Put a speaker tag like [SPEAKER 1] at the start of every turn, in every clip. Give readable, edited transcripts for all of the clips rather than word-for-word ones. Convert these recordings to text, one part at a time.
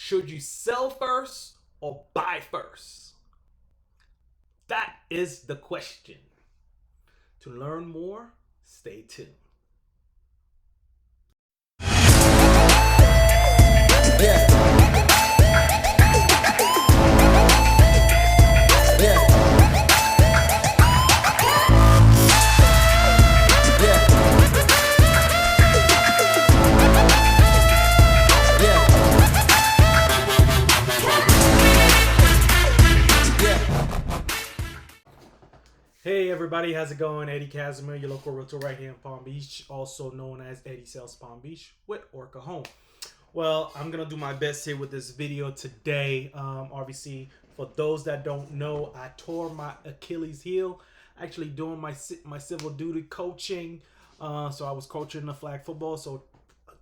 [SPEAKER 1] Should you sell first or buy first? That is the question. To learn more, stay tuned. Hey everybody, how's it going? Eddy Casimir, your local realtor right here in Palm Beach, also known as Eddy Sells Palm Beach with Orca Home. Well, I'm gonna do my best here with this video today. Obviously, for those that don't know, I tore my Achilles heel actually doing my civil duty coaching. So I was coaching the flag football, so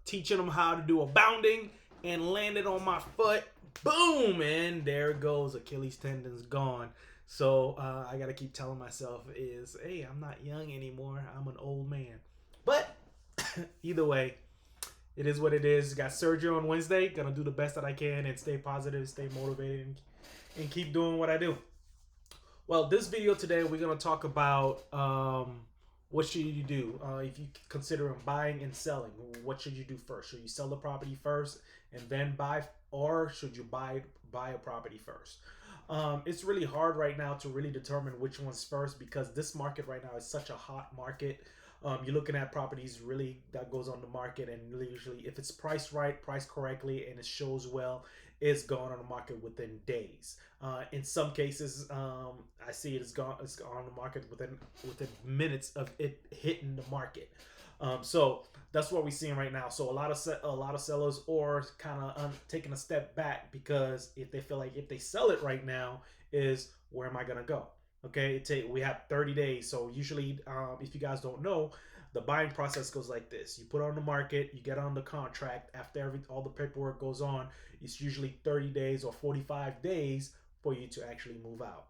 [SPEAKER 1] teaching them how to do a bounding and landed on my foot. Boom, and there it goes. Achilles tendon's gone. So I gotta keep telling myself is, hey, I'm not young anymore. I'm an old man. But either way, it is what it is. Got surgery on Wednesday. Gonna do the best that I can and stay positive, stay motivated, and keep doing what I do. Well, this video today, we're gonna talk about what should you do if you consider buying and selling. What should you do first? Should you sell the property first and then buy, or should you buy a property first? It's really hard right now to really determine which one's first because this market right now is such a hot market. You're looking at properties really that goes on the market, and usually if it's priced right, priced correctly, and it shows well, it's gone on the market within days. In some cases, I see it's gone on the market within minutes of it hitting the market. So that's what we're seeing right now. So a lot of sellers are kind of taking a step back because if they feel like if they sell it right now, is where am I gonna go? Okay, we have 30 days. So usually, if you guys don't know, the buying process goes like this: you put it on the market, you get on the contract. After all the paperwork goes on, it's usually 30 days or 45 days for you to actually move out.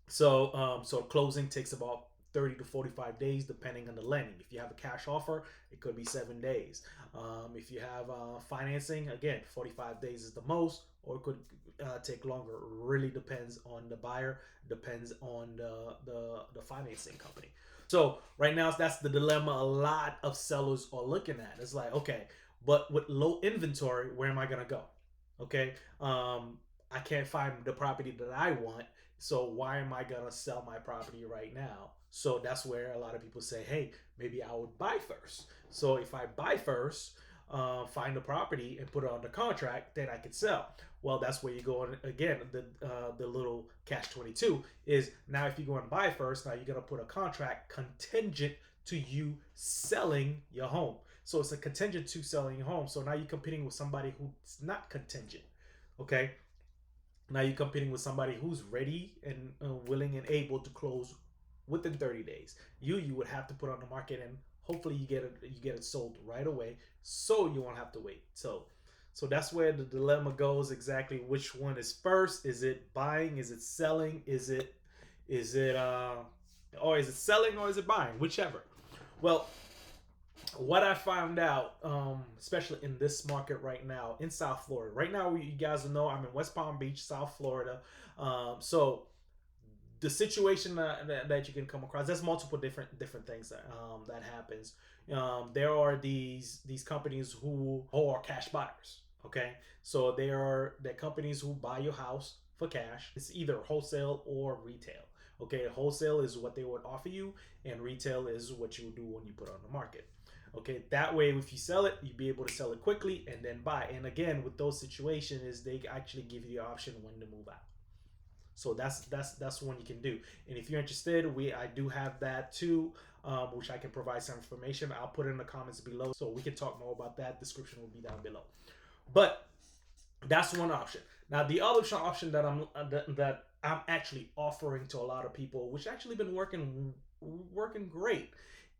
[SPEAKER 1] So closing takes about 30 to 45 days depending on the lending. If you have a cash offer, it could be 7 days. If you have financing, again, 45 days is the most, or it could take longer. Really depends on the buyer, depends on the financing company. So right now, that's the dilemma a lot of sellers are looking at. It's like, okay, but with low inventory, where am I gonna go? Okay, I can't find the property that I want, so why am I gonna sell my property right now? So that's where a lot of people say, hey, maybe I would buy first. So if I buy first, find a property and put it under contract, then I could sell. Well, that's where you go on again. The little catch-22 is now if you go and buy first, now you're gonna put a contract contingent to you selling your home. So it's a contingent to selling your home. So now you're competing with somebody who's not contingent. Okay. Now you're competing with somebody who's ready and willing and able to close within 30 days. You would have to put on the market, and hopefully you get it sold right away, so you won't have to wait. So that's where the dilemma goes. Exactly, which one is first? Is it buying? Is it selling? Is it or is it selling, or is it buying? Whichever. Well, what I found out, especially in this market right now in South Florida. Right now, you guys know I'm in West Palm Beach, South Florida. So the situation that you can come across, there's multiple different things that happens. There are these companies who are cash buyers. Okay, so they're companies who buy your house for cash. It's either wholesale or retail. Okay, wholesale is what they would offer you, and retail is what you would do when you put it on the market. Okay, that way if you sell it, you'll be able to sell it quickly and then buy. And again, with those situations, is they actually give you the option when to move out. So that's one you can do. And if you're interested, I do have that too, which I can provide some information. I'll put it in the comments below so we can talk more about that. Description will be down below. But that's one option. Now the other option that I'm actually offering to a lot of people, which actually been working great,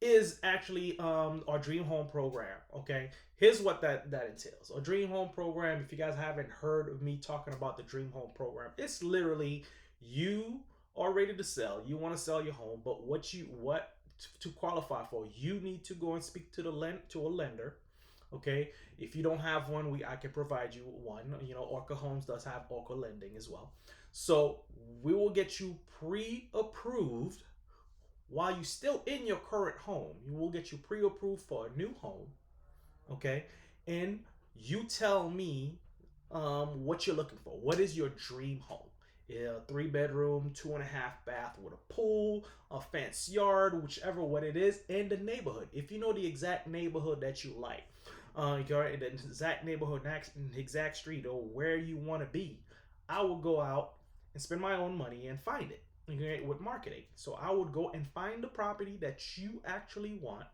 [SPEAKER 1] is actually our Dream Home program. Okay, here's what that entails. Our Dream Home program, if you guys haven't heard of me talking about the Dream Home program, it's literally you are ready to sell. You want to sell your home, but what to qualify for, you need to go and speak to a lender. Okay, if you don't have one, I can provide you one. You know, Orca Homes does have Orca lending as well. So we will get you pre-approved while you're still in your current home. We will get you pre-approved for a new home. Okay, and you tell me what you're looking for. What is your dream home? Yeah, 3 bedroom, 2.5 bath with a pool, a fenced yard, whichever what it is, and the neighborhood. If you know the exact neighborhood that you like, you're in the exact neighborhood, exact street, or where you want to be, I will go out and spend my own money and find it. Okay, with marketing. So I would go and find the property that you actually want.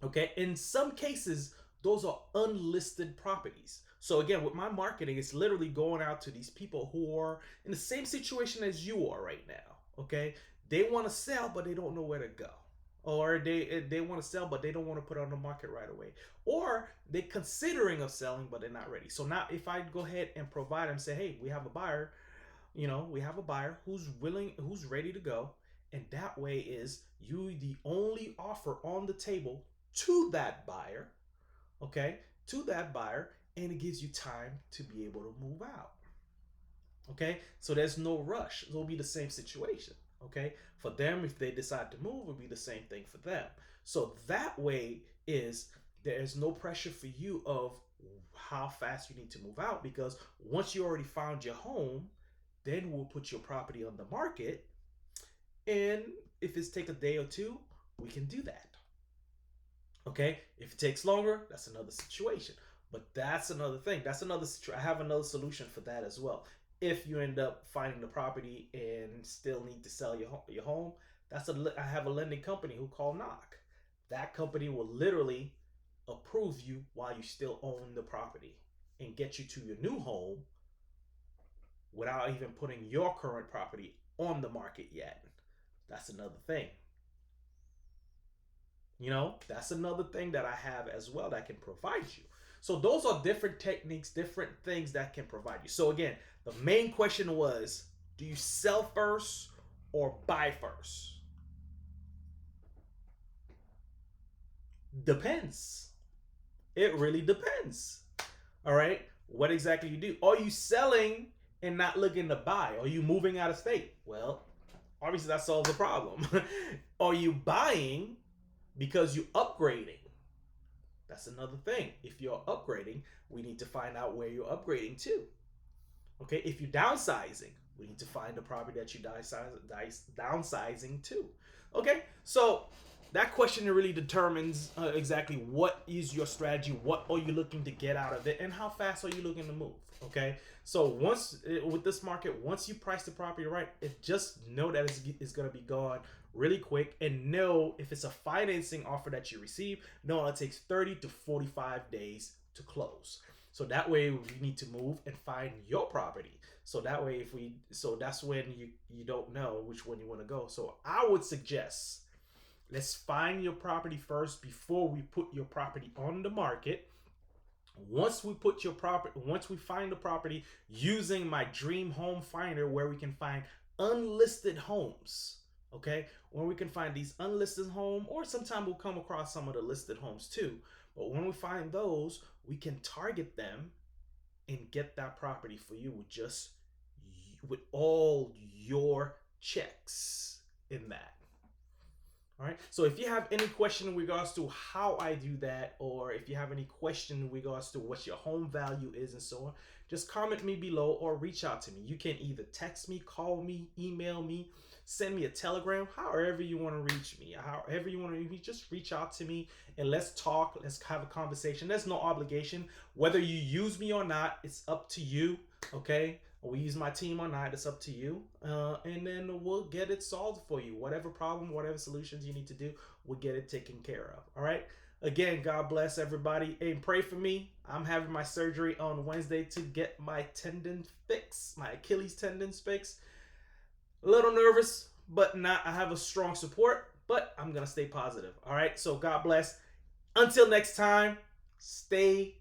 [SPEAKER 1] Okay, in some cases, those are unlisted properties. So again, with my marketing, it's literally going out to these people who are in the same situation as you are right now. Okay, they want to sell, but they don't know where to go, or they want to sell, but they don't want to put it on the market right away, or they're considering of selling, but they're not ready. So now, if I go ahead and provide them, say, hey, we have a buyer, we have a buyer who's willing, who's ready to go, and that way is you the only offer on the table to that buyer, okay, to that buyer, and it gives you time to be able to move out. Okay, so there's no rush. It'll be the same situation. Okay, for them, if they decide to move, it'll be the same thing for them. So that way is there is no pressure for you of how fast you need to move out, because once you already found your home, then we'll put your property on the market, and if it's take a day or two, we can do that. Okay, if it takes longer, that's another situation. But that's another thing. That's another situation. I have another solution for that as well. If you end up finding the property and still need to sell your home, I have a lending company who call Knock. That company will literally approve you while you still own the property and get you to your new home without even putting your current property on the market yet. That's another thing. That's another thing that I have as well that can provide you. So those are different techniques, different things that can provide you. So again, the main question was, do you sell first or buy first? Depends. It really depends. All right. What exactly you do? Are you selling and not looking to buy? Are you moving out of state? Well, obviously that solves the problem. Are you buying because you're upgrading? That's another thing. If you're upgrading, we need to find out where you're upgrading to. Okay, if you're downsizing, we need to find the property that you're downsizing to. Okay, so that question really determines exactly what is your strategy, what are you looking to get out of it, and how fast are you looking to move. Okay, so with this market, once you price the property right, just know that it's going to be gone really quick, and know if it's a financing offer that you receive, know it takes 30 to 45 days to close. So that way we need to move and find your property. So that way so that's when you don't know which one you want to go. So I would suggest, let's find your property first before we put your property on the market. Once we find the property using my dream home finder, where we can find unlisted homes. Okay, when we can find these unlisted home, or sometimes we'll come across some of the listed homes too. But when we find those, we can target them and get that property for you with all your checks in that. All right. So if you have any question in regards to how I do that, or if you have any question in regards to what your home value is and so on, just comment me below or reach out to me. You can either text me, call me, email me, send me a telegram, however you want to reach me. However you want to reach me, just reach out to me and let's talk. Let's have a conversation. There's no obligation. Whether you use me or not, it's up to you. Okay? We use my team or not, it's up to you. And then we'll get it solved for you. Whatever problem, whatever solutions you need to do, we'll get it taken care of. All right? Again, God bless everybody. And pray for me. I'm having my surgery on Wednesday to get my tendon fixed, my Achilles tendons fixed. A little nervous, but not. I have a strong support, but I'm going to stay positive. All right? So God bless. Until next time, stay